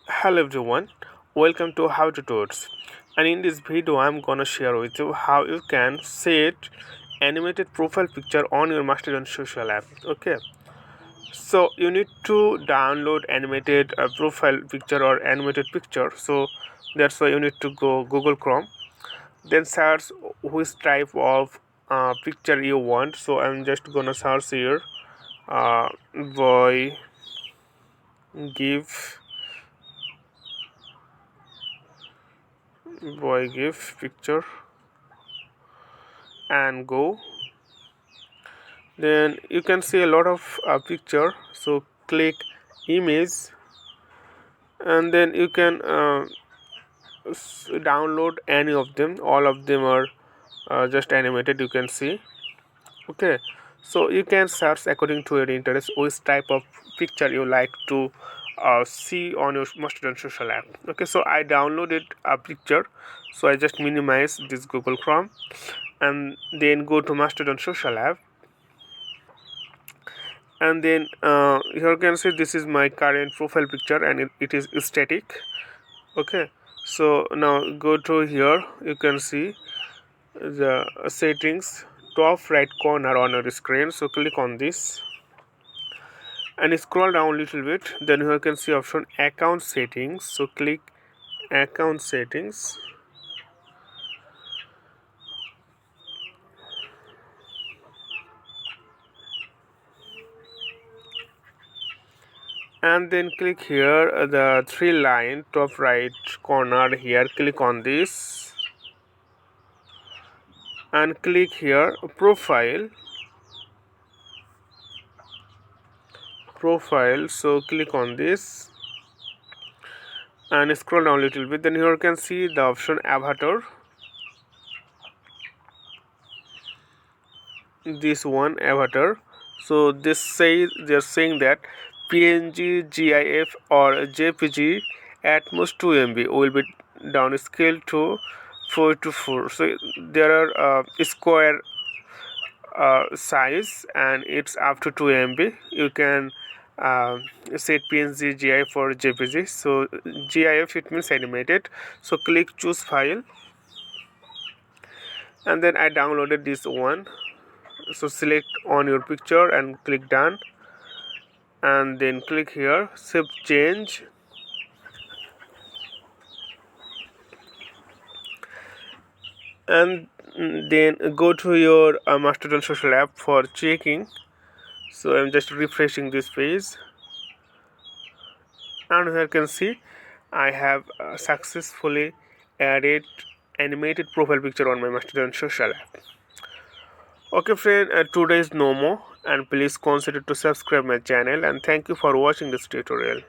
Hello everyone, welcome to How to Tuts. And in this video, I'm gonna share with you how you can set animated profile picture on your Mastodon social app. Okay, so you need to download animated profile picture or animated picture. So that's why you need to go Google Chrome, then search which type of picture you want. So I'm just gonna search here, boy give boy give picture and go. Then you can see a lot of picture, so click image, and then you can download any of them. All of them are just animated, you can see. Okay, so you can search according to your interest which type of picture you like to see on your Mastodon social app. Okay, so I downloaded a picture, so I just minimize this Google Chrome and then go to Mastodon social app, and then here you can see this is my current profile picture and it is static. Okay, so now go to here, you can see the settings, top right corner on your screen. So click on this and scroll down a little bit, then you can see option account settings. So click account settings, and then click here the three line top right corner here, click on this and click here profile. So click on this and scroll down a little bit, then here you can see the option avatar, this one avatar. So this say they're saying that PNG, GIF or JPG at most 2 MB will be downscaled to 4 to 4. So there are square size and it's up to 2 MB. You can set PNG, GIF or JPG. So GIF it means animated. So click choose file, and then I downloaded this one. So select on your picture and click done, and then click here save change, and then go to your Mastodon social app for checking. So I'm just refreshing this page, and here you can see I have successfully added animated profile picture on my Mastodon social app. Okay friend, today is no more, and please consider to subscribe my channel, and thank you for watching this tutorial.